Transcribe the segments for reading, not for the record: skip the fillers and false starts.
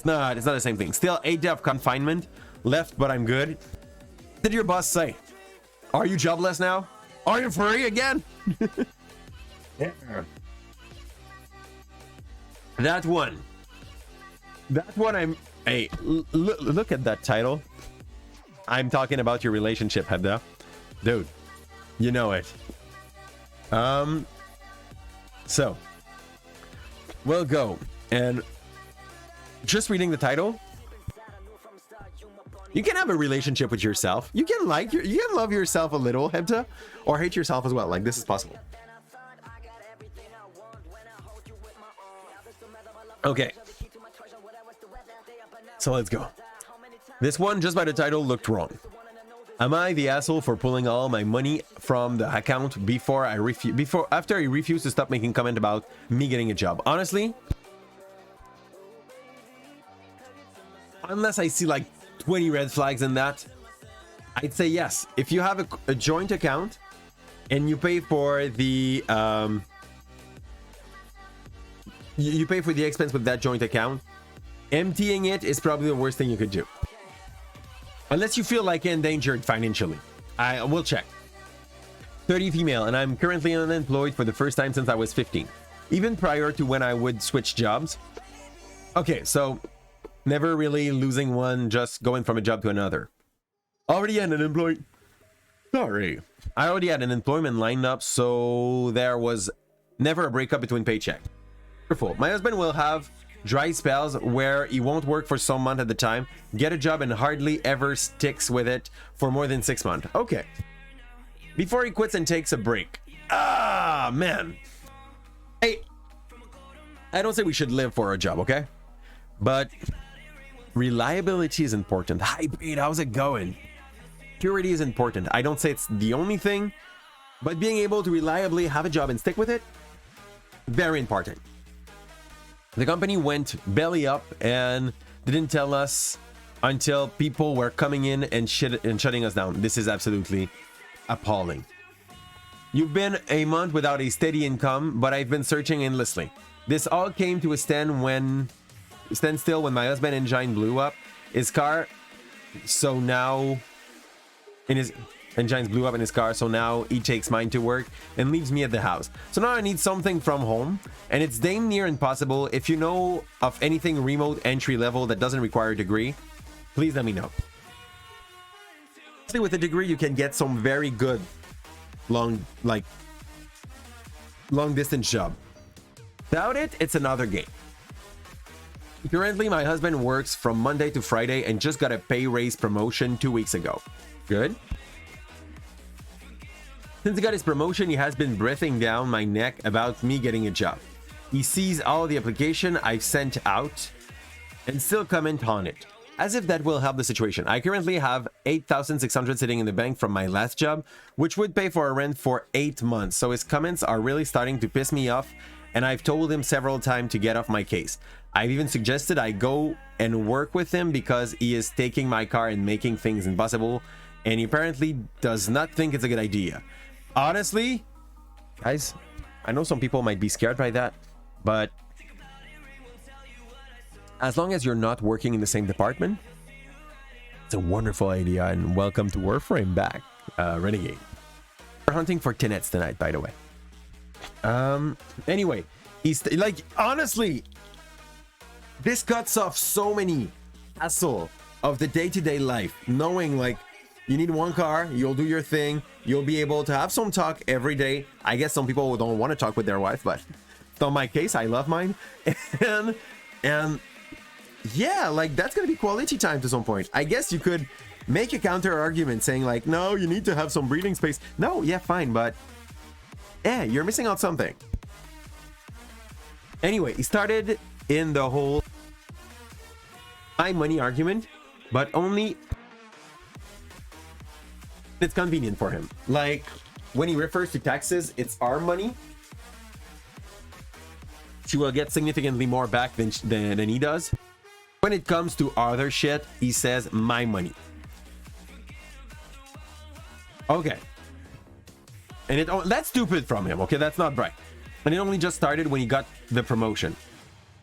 It's not the same thing. Still 8 days of confinement left, but I'm good. What did your boss say? Are you jobless now? Are you free again? Yeah. That one I'm... Hey, look at that title. I'm talking about your relationship, Hedda. Dude, you know it. So, we'll go. And just reading the title, you can have a relationship with yourself. You can love yourself a little, Hedda, or hate yourself as well. Like, this is possible. Okay. So let's go. This one, just by the title, looked wrong. Am I the asshole for pulling all my money from the account after I refused to stop making comment about me getting a job? Honestly, unless I see like 20 red flags in that, I'd say yes. If you have a joint account and you pay for the you pay for the expense with that joint account, emptying it is probably the worst thing you could do. Unless you feel like endangered financially. I will check. 30 female, and I'm currently unemployed for the first time since I was 15. Even prior to when I would switch jobs. Okay, so never really losing one, just going from a job to another. Already had an employee. Sorry. I already had an employment lined up, so there was never a breakup between paycheck. Wonderful. My husband will have dry spells where he won't work for some month at the time, get a job and hardly ever sticks with it for more than 6 months. Okay. Before he quits and takes a break. Ah, man. Hey, I don't say we should live for a job, okay? But reliability is important. Hi, Pete, how's it going? Purity is important. I don't say it's the only thing, but being able to reliably have a job and stick with it, very important. The company went belly up and didn't tell us until people were coming in and shutting us down. This is absolutely appalling. You've been a month without a steady income, but I've been searching endlessly. This all came to a standstill when my husband engine blew up his car. So now engines blew up in his car, so now he takes mine to work and leaves me at the house. So now I need something from home, and it's damn near impossible. If you know of anything remote entry level that doesn't require a degree, please let me know. With a degree, you can get some very good long distance job. Without it, it's another game. Currently, my husband works from Monday to Friday and just got a pay raise promotion 2 weeks ago. Good. Since he got his promotion, he has been breathing down my neck about me getting a job. He sees all the application I've sent out and still comment on it, as if that will help the situation. I currently have $8,600 sitting in the bank from my last job, which would pay for a rent for 8 months. So his comments are really starting to piss me off, and I've told him several times to get off my case. I've even suggested I go and work with him because he is taking my car and making things impossible, and he apparently does not think it's a good idea. Honestly, guys, I know some people might be scared by that, but as long as you're not working in the same department, it's a wonderful idea. And welcome to Warframe back, Renegade. We're hunting for Tinets tonight, by the way. Anyway, he's like, honestly, this cuts off so many hassle of the day-to-day life, knowing like you need one car, you'll do your thing, you'll be able to have some talk every day. I guess some people don't want to talk with their wife, but it's not my case. I love mine. And yeah, like that's gonna be quality time to some point. I guess you could make a counter argument saying like, no, you need to have some breathing space. No, yeah, fine, but you're missing out something. Anyway, he started in the whole my money argument, but only it's convenient for him. Like when he refers to taxes, it's our money. She will get significantly more back than he does. When it comes to other shit, he says my money. Okay. And that's stupid from him. Okay, that's not right. And it only just started when he got the promotion.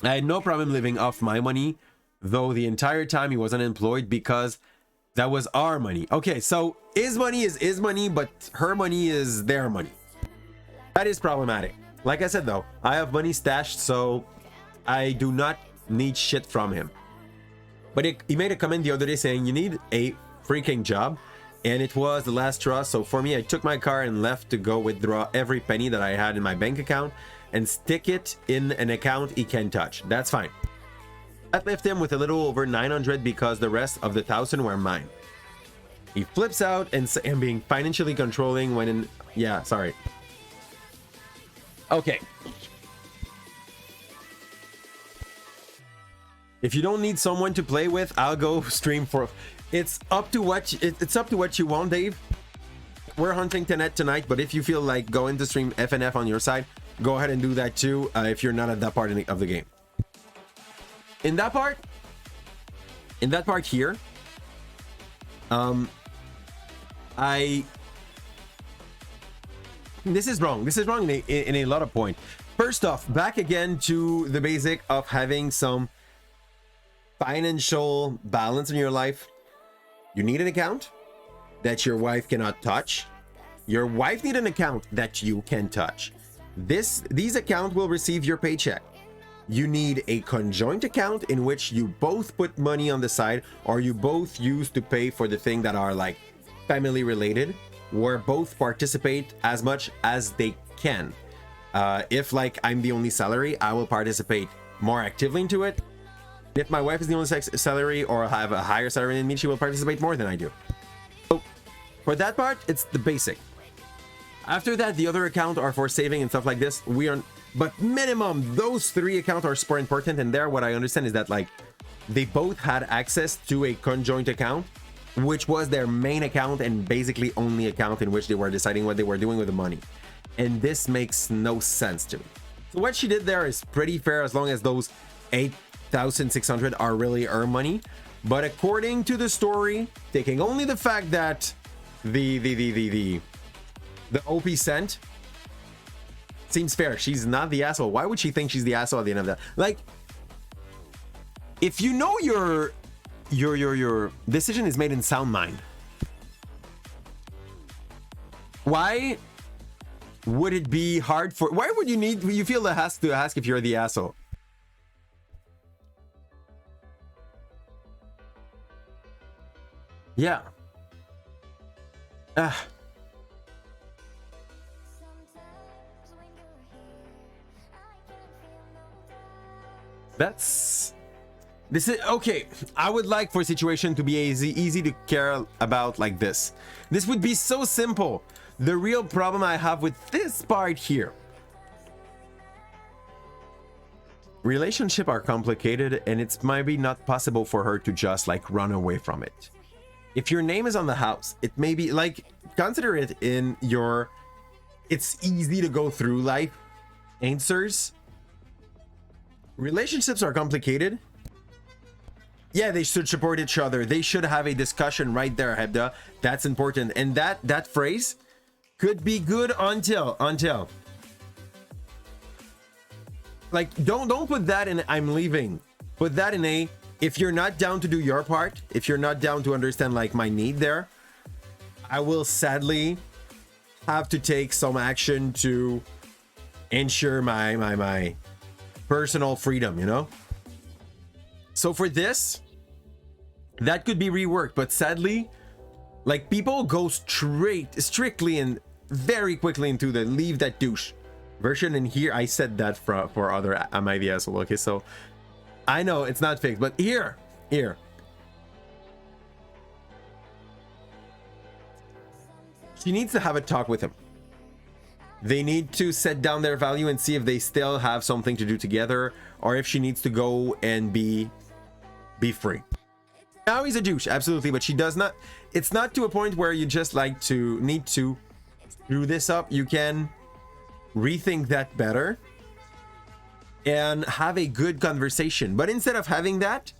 I had no problem living off my money though the entire time he was unemployed, because that was our money. Okay, so his money is his money, but her money is their money. That is problematic. Like I said, though, I have money stashed, so I do not need shit from him. But he made a comment the other day saying, you need a freaking job. And it was the last straw. So for me, I took my car and left to go withdraw every penny that I had in my bank account and stick it in an account he can touch. That's fine. That left him with a little over 900 because the rest of the 1,000 were mine. He flips out and being financially controlling when in... Yeah, sorry. Okay. If you don't need someone to play with, I'll go stream for... It's up to what you want, Dave. We're hunting Tenet tonight, but if you feel like going to stream FNF on your side, go ahead and do that too, if you're not at that part of the game. In that part here, this is wrong in a lot of points. First off, back again to the basic of having some financial balance in your life. You need an account that your wife cannot touch. Your wife need an account that you can touch. These accounts will receive your paycheck. You need a conjoint account in which you both put money on the side, or you both use to pay for the thing that are like family related, where both participate as much as they can. If like I'm the only salary, I will participate more actively into it. If my wife is the only salary or have a higher salary than me, she will participate more than I do. So for that part, it's the basic. After that, the other accounts are for saving and stuff like this. But minimum, those 3 accounts are super important. And there, what I understand is that like they both had access to a conjoint account, which was their main account and basically only account in which they were deciding what they were doing with the money. And this makes no sense to me. So what she did there is pretty fair as long as those 8,600 are really her money. But according to the story, taking only the fact that the OP sent seems fair. She's not the asshole. Why would she think she's the asshole at the end of that? Like, if you know your decision is made in sound mind, why would it be hard for... Why would you feel the has to ask if you're the asshole? Yeah. This is okay. I would like for a situation to be easy to care about like this. This would be so simple. The real problem I have with this part here, relationships are complicated, and it's maybe not possible for her to just like run away from it. If your name is on the house, it may be like, consider it in your it's easy to go through life answers. Relationships are complicated. Yeah, they should support each other. They should have a discussion right there, Hebda. That's important. And that phrase could be good until like don't put that in I'm leaving. Put that in a if you're not down to do your part, if you're not down to understand like my need there, I will sadly have to take some action to ensure my personal freedom, you know? So for this, that could be reworked, but sadly, like people go strictly and very quickly into the leave that douche version. And here I said that for other am I the asshole? Okay, so I know it's not fixed, but here she needs to have a talk with him. They need to set down their value and see if they still have something to do together, or if she needs to go and be free. Now he's a douche, absolutely, but she does not. It's not to a point where you just like to need to screw this up. You can rethink that better and have a good conversation. But instead of having that,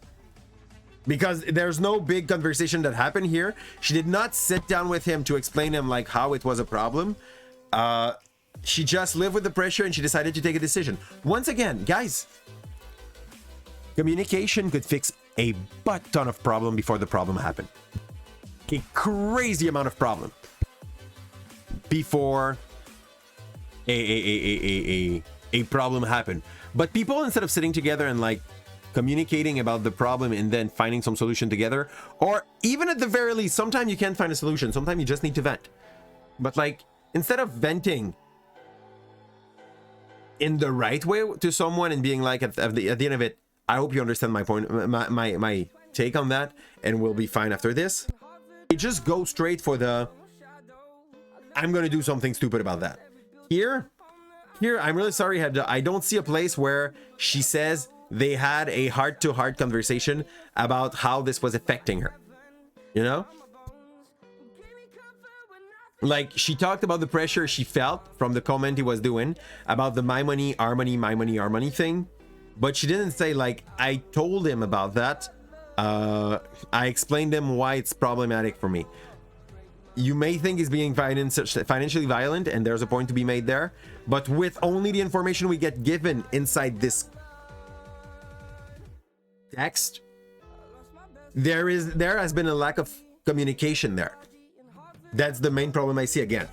because there's no big conversation that happened here, she did not sit down with him to explain him like how it was a problem. She just lived with the pressure and she decided to take a decision. Once again, guys, communication could fix a butt ton of problem before the problem happened. A crazy amount of problem before a problem happened. But people, instead of sitting together and like communicating about the problem and then finding some solution together, or even at the very least, sometimes you can't find a solution, sometimes you just need to vent. But like, instead of venting in the right way to someone and being like, at the end of it, I hope you understand my point, my take on that, and we'll be fine after this. You just go straight for the, I'm gonna do something stupid about that. Here, I'm really sorry, I don't see a place where she says they had a heart-to-heart conversation about how this was affecting her. You know? Like, she talked about the pressure she felt from the comment he was doing about the my money, our money, my money, our money thing. But she didn't say, like, I told him about that. I explained him why it's problematic for me. You may think he's being financially violent, and there's a point to be made there. But with only the information we get given inside this text, there has been a lack of communication there. That's the main problem I see again.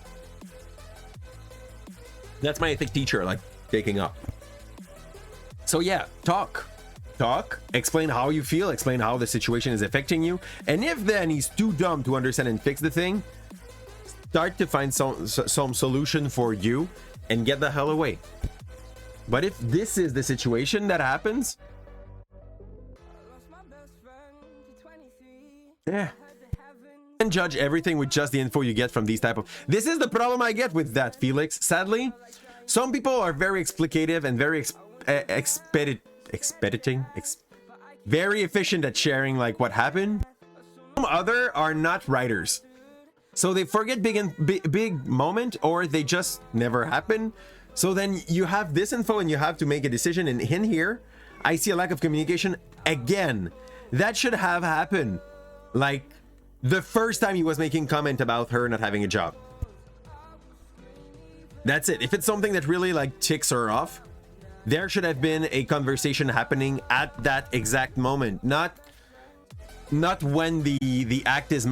That's my ethic teacher, like, taking up. So yeah, talk, explain how you feel, explain how the situation is affecting you. And if then he's too dumb to understand and fix the thing, start to find some solution for you and get the hell away. But if this is the situation that happens, yeah, and judge everything with just the info you get from these type of, this is the problem I get with that, Felix. Sadly, some people are very explicative and very very efficient at sharing like what happened. Some other are not writers, so they forget big moment, or they just never happen. So then you have this info and you have to make a decision, and in here I see a lack of communication again. That should have happened like the first time he was making comment about her not having a job. That's it. If it's something that really like ticks her off, there should have been a conversation happening at that exact moment, not when the act is